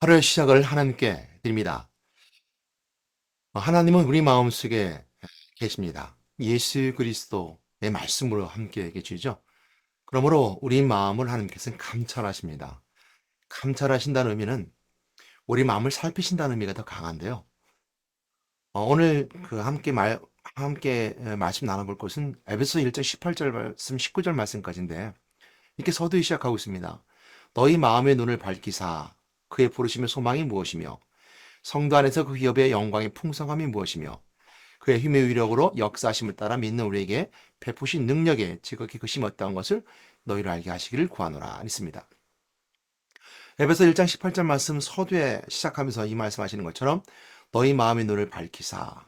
하루의 시작을 하나님께 드립니다. 하나님은 우리 마음속에 계십니다. 예수 그리스도의 말씀으로 함께 계시죠. 그러므로 우리 마음을 하나님께서는 감찰하십니다. 감찰하신다는 의미는 우리 마음을 살피신다는 의미가 더 강한데요. 오늘 함께 말씀 나눠볼 것은 에베소 1장 18절 말씀, 19절 말씀까지인데 이렇게 서두에 시작하고 있습니다. 너희 마음의 눈을 밝히사 그의 부르심의 소망이 무엇이며 성도 안에서 그 기업의 영광의 풍성함이 무엇이며 그의 힘의 위력으로 역사하심을 따라 믿는 우리에게 베푸신 능력에 지극히 그 심었다는 것을 너희를 알게 하시기를 구하노라 했습니다. 에베소 1장 18절 말씀 서두에 시작하면서 이 말씀하시는 것처럼 너희 마음의 눈을 밝히사,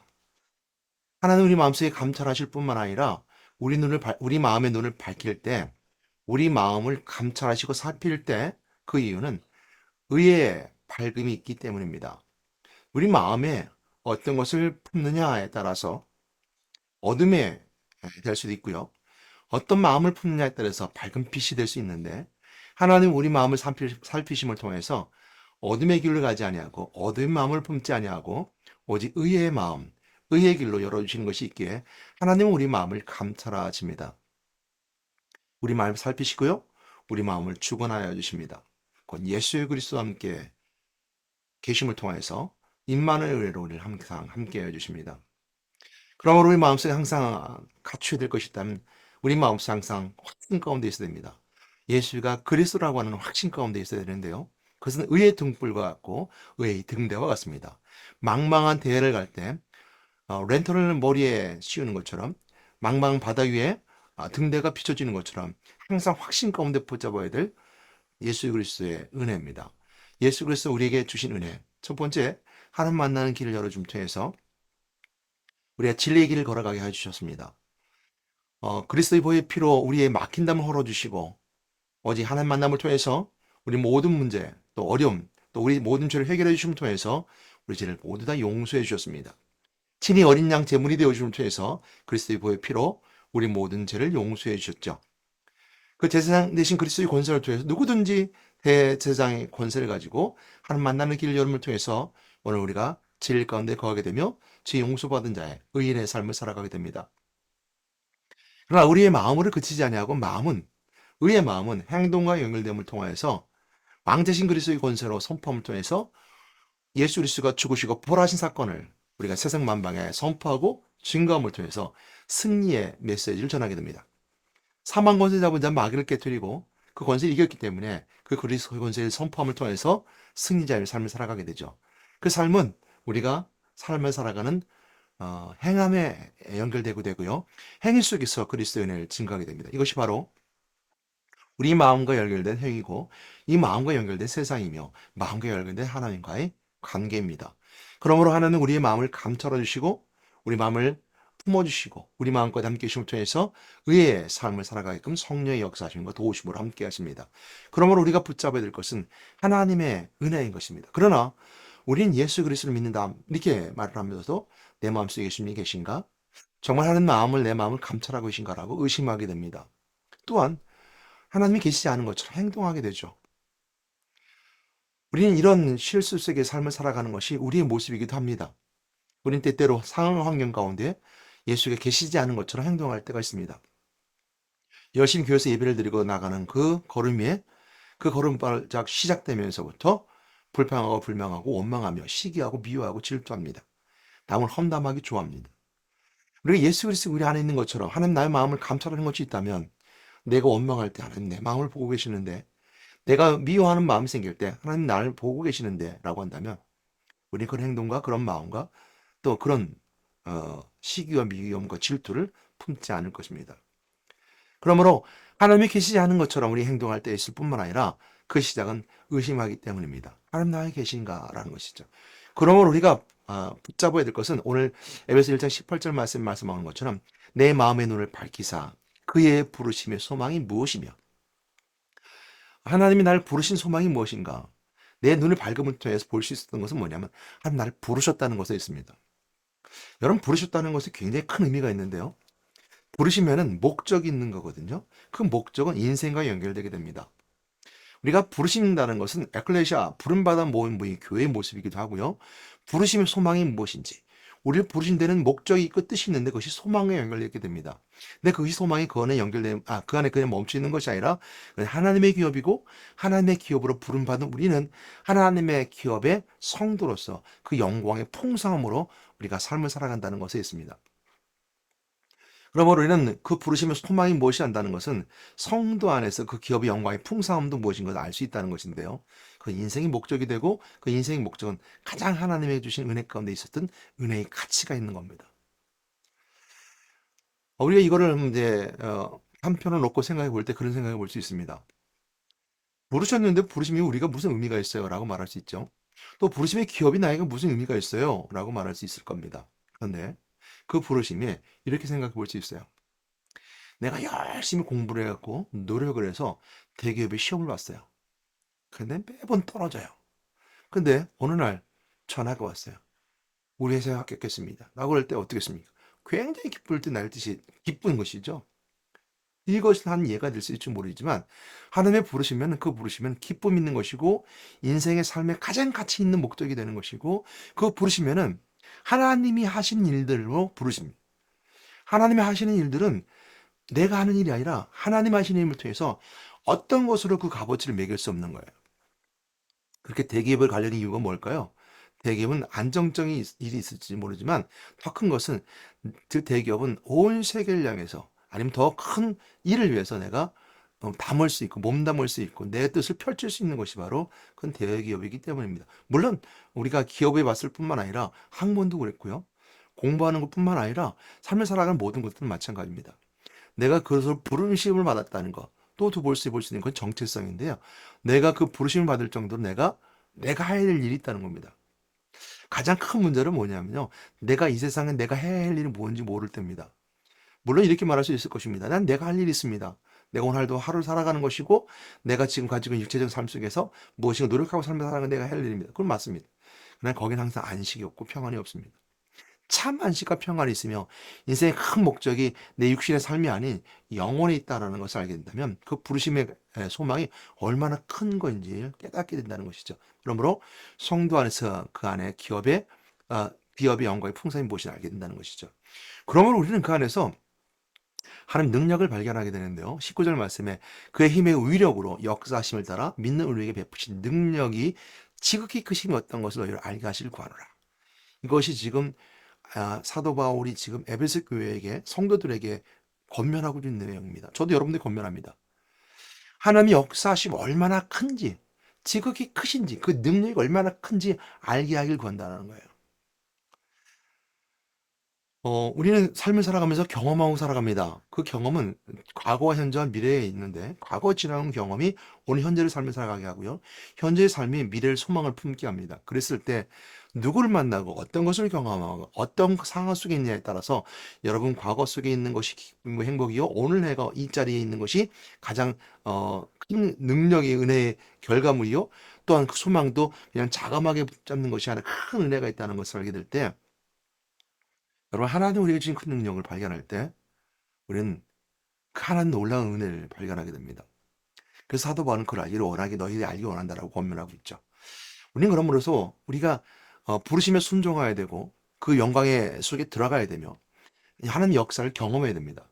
하나는 우리 마음속에 감찰하실 뿐만 아니라 우리 마음의 눈을 밝힐 때, 우리 마음을 감찰하시고 살필 때 그 이유는 의의 밝음이 있기 때문입니다. 우리 마음에 어떤 것을 품느냐에 따라서 어둠에 될 수도 있고요. 어떤 마음을 품느냐에 따라서 밝은 빛이 될 수 있는데, 하나님 우리 마음을 살피심을 통해서 어둠의 길로 가지 아니하고 어둠의 마음을 품지 아니하고 오직 의의 마음, 의의 길로 열어주시는 것이 있기에 하나님은 우리 마음을 감찰하십니다. 우리 마음을 살피시고요. 우리 마음을 주관하여 주십니다. 곧 예수 그리스도와 함께 계심을 통해서 임마누엘 의로 우리를 항상 함께 해주십니다. 그러므로 우리 마음속에 항상 갖춰야 될 것이 있다면 우리 마음속에 항상 확신 가운데 있어야 됩니다. 예수가 그리스도라고 하는 확신 가운데 있어야 되는데요. 그것은 의의 등불과 같고 의의 등대와 같습니다. 망망한 대회를 갈 때 랜턴을 머리에 씌우는 것처럼 망망 바다 위에 등대가 비춰지는 것처럼 항상 확신 가운데 붙잡아야 될 예수 그리스도의 은혜입니다. 예수 그리스도 우리에게 주신 은혜. 첫 번째, 하나님 만나는 길을 열어줌 통해서 우리가 진리의 길을 걸어가게 해주셨습니다. 그리스도의 보혈 피로 우리의 막힌 담을 헐어주시고 오직 하나님 만남을 통해서 우리 모든 문제, 또 어려움, 또 우리 모든 죄를 해결해 주심을 통해서 우리 죄를 모두 다 용서해 주셨습니다. 친히 어린 양 제물이 되어 주심을 통해서 그리스도의 보혈 피로 우리 모든 죄를 용서해 주셨죠. 그 제사장 대신 그리스도의 권세를 통해서 누구든지 대제사장의 권세를 가지고 하나님 만나는 길을 열음을 통해서 오늘 우리가 진리 가운데 거하게 되며 죄 용서받은 자의 의인의 삶을 살아가게 됩니다. 그러나 우리의 마음으로 그치지 아니하고 의의 마음은 행동과 연결됨을 통해서 왕대신 그리스도의 권세로 선포함을 통해서 예수 그리스도가 죽으시고 부활하신 사건을 우리가 세상 만방에 선포하고 증거함을 통해서 승리의 메시지를 전하게 됩니다. 사망 권세 잡은 자 마귀를 깨뜨리고 그 권세를 이겼기 때문에 그 그리스도의 권세를 선포함을 통해서 승리자의 삶을 살아가게 되죠. 그 삶은 우리가 삶을 살아가는 행함에 연결되고 되고요. 행위 속에서 그리스도의 은혜를 증거하게 됩니다. 이것이 바로 우리 마음과 연결된 행위고 이 마음과 연결된 세상이며 마음과 연결된 하나님과의 관계입니다. 그러므로 하나님은 우리의 마음을 감찰해 주시고 우리 마음을 품어주시고 우리 마음과 함께 계심을 통해서 의의 삶을 살아가게끔 성령의 역사하심과 도우심으로 함께 하십니다. 그러므로 우리가 붙잡아야 될 것은 하나님의 은혜인 것입니다. 그러나 우린 예수 그리스도를 믿는다 이렇게 말을 하면서도 내 마음속에 예수님이 계신가? 정말 하는 마음을 내 마음을 감찰하고 계신가라고 의심하게 됩니다. 또한 하나님이 계시지 않은 것처럼 행동하게 되죠. 우리는 이런 실수 속의 삶을 살아가는 것이 우리의 모습이기도 합니다. 우리는 때때로 상황 환경 가운데 예수가 계시지 않은 것처럼 행동할 때가 있습니다. 열심히 교회에서 예배를 드리고 나가는 그 걸음에 그 걸음발작 시작되면서부터 불평하고 불명하고 원망하며 시기하고 미워하고 질투합니다. 남을 험담하기 좋아합니다. 우리가 예수 그리스도 우리 안에 있는 것처럼 하나님 나의 마음을 감찰하는 것이 있다면 내가 원망할 때 하나님 내 마음을 보고 계시는데 내가 미워하는 마음이 생길 때 하나님 나를 보고 계시는데 라고 한다면 우리 그런 행동과 그런 마음과 또 그런 시기와 미움과 질투를 품지 않을 것입니다. 그러므로 하나님이 계시지 않은 것처럼 우리 행동할 때 있을 뿐만 아니라 그 시작은 의심하기 때문입니다. 하나님 나에 계신가라는 것이죠. 그러므로 우리가 붙잡아야 될 것은 오늘 에베소 1장 18절 말씀하는 것처럼 내 마음의 눈을 밝히사 그의 부르심의 소망이 무엇이며 하나님이 나를 부르신 소망이 무엇인가? 내 눈을 밝음을 통해서 볼 수 있었던 것은 뭐냐면 하나님 나를 부르셨다는 것에 있습니다. 여러분 부르셨다는 것이 굉장히 큰 의미가 있는데요. 부르시면은 목적이 있는 거거든요. 그 목적은 인생과 연결되게 됩니다. 우리가 부르신다는 것은 에클레시아, 부름받아 모인 분이 교회의 모습이기도 하고요. 부르심의 소망이 무엇인지, 우리를 부르신 데는 목적이 있고 뜻이 있는데 그것이 소망에 연결되게 됩니다. 근데 그것이 소망이 그 안에 그 안에 그냥 멈춰 있는 것이 아니라 하나님의 기업이고, 하나님의 기업으로 부름받은 우리는 하나님의 기업의 성도로서 그 영광의 풍성함으로 우리가 삶을 살아간다는 것에 있습니다. 그러므로 우리는 그 부르심의 소망이 무엇이 한다는 것은 성도 안에서 그 기업의 영광의 풍성함도 무엇인 것을 알 수 있다는 것인데요. 그 인생의 목적이 되고, 그 인생의 목적은 가장 하나님의 주신 은혜 가운데 있었던 은혜의 가치가 있는 겁니다. 우리가 이거를 이제 한편을 놓고 생각해 볼 때 그런 생각해 볼 수 있습니다. 부르셨는데 부르심이 우리가 무슨 의미가 있어요? 라고 말할 수 있죠. 또 부르심의 기업이 나에게 무슨 의미가 있어요? 라고 말할 수 있을 겁니다. 그런데 그 부르심이 이렇게 생각해 볼 수 있어요. 내가 열심히 공부를 해갖고 노력을 해서 대기업의 시험을 봤어요. 근데 매번 떨어져요. 근데 어느 날 전화가 왔어요. 우리 회사에 합격했습니다. 라고 할 때 어떻겠습니까? 굉장히 기쁠 때 날듯이 기쁜 것이죠. 이것이 한 예가 될 수 있을지 모르지만 하나님의 부르시면 그 부르시면 기쁨 있는 것이고 인생의 삶에 가장 가치 있는 목적이 되는 것이고 그 부르시면은 하나님이 하신 일들로 부르십니다. 하나님이 하시는 일들은 내가 하는 일이 아니라 하나님 하시는 힘을 통해서 어떤 것으로 그 값어치를 매길 수 없는 거예요. 그렇게 대기업을 가려는 이유가 뭘까요? 대기업은 안정적인 일이 있을지 모르지만 더 큰 것은 그 대기업은 온 세계를 향해서 아니면 더 큰 일을 위해서 내가 담을 수 있고 몸담을 수 있고 내 뜻을 펼칠 수 있는 것이 바로 큰 대기업이기 때문입니다. 물론 우리가 기업에 봤을 뿐만 아니라 학문도 그랬고요. 공부하는 것뿐만 아니라 삶을 살아가는 모든 것들은 마찬가지입니다. 내가 그것을 부르심을 받았다는 것. 또 두 볼 수 있는 건 정체성인데요. 내가 그 부르심을 받을 정도로 내가 해야 될 일이 있다는 겁니다. 가장 큰 문제는 뭐냐면요. 내가 이 세상에 내가 해야 할 일이 뭔지 모를 때입니다. 물론 이렇게 말할 수 있을 것입니다. 난 내가 할 일이 있습니다. 내가 오늘도 하루를 살아가는 것이고, 내가 지금 가지고 있는 육체적 삶 속에서 무엇인가 노력하고 삶을 살아가는 내가 할 일입니다. 그건 맞습니다. 그러나 거기는 항상 안식이 없고 평안이 없습니다. 참 안식과 평안이 있으며 인생의 큰 목적이 내 육신의 삶이 아닌 영혼에 있다는 것을 알게 된다면 그 부르심의 소망이 얼마나 큰 건지 깨닫게 된다는 것이죠. 그러므로 성도 안에서 그 안에 기업의 영광의 풍성이 무엇인지 알게 된다는 것이죠. 그러므로 우리는 그 안에서 하나님 능력을 발견하게 되는데요. 19절 말씀에 그의 힘의 위력으로 역사하심을 따라 믿는 우리에게 베푸신 능력이 지극히 크심이 어떤 것을 너희를 알게 하실 구하노라. 이것이 지금 사도 바울이 지금 에베소 교회에게 성도들에게 권면하고 있는 내용입니다. 저도 여러분들 권면합니다. 하나님의 역사하심 얼마나 큰지, 지극히 크신지, 그 능력이 얼마나 큰지 알게 하길 구한다는 거예요. 우리는 삶을 살아가면서 경험하고 살아갑니다. 그 경험은 과거와 현재와 미래에 있는데, 과거 지나온 경험이 오늘 현재를 삶을 살아가게 하고요. 현재의 삶이 미래의 소망을 품게 합니다. 그랬을 때, 누구를 만나고 어떤 것을 경험하고 어떤 상황 속에 있느냐에 따라서 여러분 과거 속에 있는 것이 기쁨이고 행복이요. 오늘 내가 이 자리에 있는 것이 가장, 큰 능력의 은혜의 결과물이요. 또한 그 소망도 그냥 자그마하게 붙잡는 것이 아니라 큰 은혜가 있다는 것을 알게 될 때, 여러분 하나님 우리에게 주신 큰 능력을 발견할 때 우리는 그 하나님 놀라운 은혜를 발견하게 됩니다. 그래서 사도 바울은 그를 알기를 원하게 너희들이 알기 원한다라고 권면하고 있죠. 우리는 그러므로서 우리가 부르심에 순종해야 되고 그 영광의 속에 들어가야 되며 하나님의 역사를 경험해야 됩니다.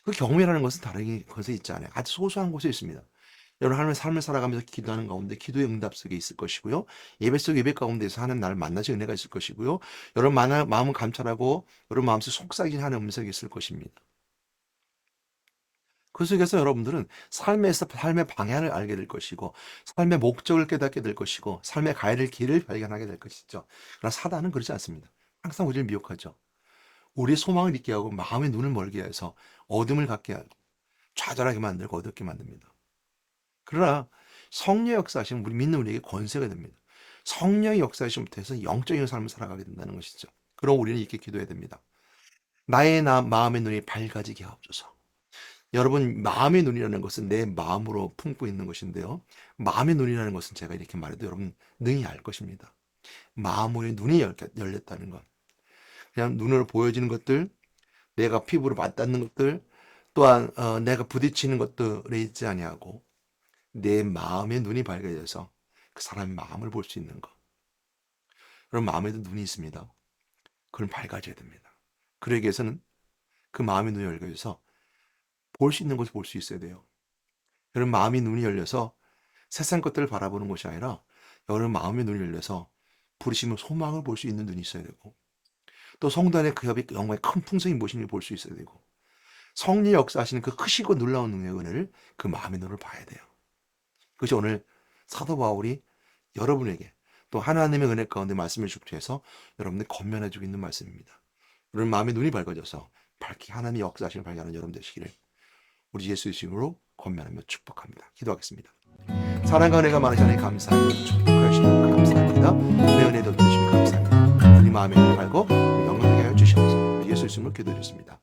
그 경험이라는 것은 다른 것에 있지 않아요. 아주 소소한 곳에 있습니다. 여러분 하나님의 삶을 살아가면서 기도하는 가운데 기도의 응답 속에 있을 것이고요. 예배 속 예배 가운데서 하나님 나를 만나신 은혜가 있을 것이고요. 여러분 마음을 감찰하고 여러분 마음속에 속삭이는 음성이 있을 것입니다. 그 속에서 여러분들은 삶의 방향을 알게 될 것이고 삶의 목적을 깨닫게 될 것이고 삶의 가야 될 길을 발견하게 될 것이죠. 그러나 사단은 그렇지 않습니다. 항상 우리를 미혹하죠. 우리의 소망을 잊게 하고 마음의 눈을 멀게 해서 어둠을 갖게 하고 좌절하게 만들고 어둡게 만듭니다. 그러나 성령의 역사하시면 우리 믿는 우리에게 권세가 됩니다. 성령의 역사하심부터 해서 영적인 삶을 살아가게 된다는 것이죠. 그럼 우리는 이렇게 기도해야 됩니다. 나의 마음의 눈이 밝아지게 하옵소서. 여러분 마음의 눈이라는 것은 내 마음으로 품고 있는 것인데요. 마음의 눈이라는 것은 제가 이렇게 말해도 여러분 능히 알 것입니다. 마음의 눈이 열렸다는 것. 그냥 눈으로 보여지는 것들, 내가 피부로 맞닿는 것들, 또한 내가 부딪히는 것들에 있지 아니하고 내 마음의 눈이 밝아져서 그 사람의 마음을 볼 수 있는 것. 그런 마음에도 눈이 있습니다. 그건 밝아져야 됩니다. 그러기 위해서는 그 마음의 눈이 열려서 볼 수 있는 것을 볼 수 있어야 돼요. 여러분 마음의 눈이 열려서 세상 것들을 바라보는 것이 아니라 여러분 마음의 눈이 열려서 부르심의 소망을 볼 수 있는 눈이 있어야 되고 또 성도 안에 그 영광의 큰 풍성이 무엇인지 볼 수 있어야 되고 성령 역사하시는 그 크시고 놀라운 능력의 은혜를 그 마음의 눈을 봐야 돼요. 그것이 오늘 사도 바울이 여러분에게 또 하나님의 은혜 가운데 말씀을 주셔서 여러분들 건면해주고 있는 말씀입니다. 여러분 마음의 눈이 밝아져서 밝히 하나님의 역사하시는 발견하는 여러분 되시기를 우리 예수의 이름으로 건면하며 축복합니다. 기도하겠습니다. 사랑과 은혜가 많으신 하나님 감사합니다. 축복하시면 감사합니다. 은혜도 주시면 감사합니다. 우리 마음의 눈을 밝고 영광되게 하여 주시옵소서. 예수의 이름으로 기도드렸습니다.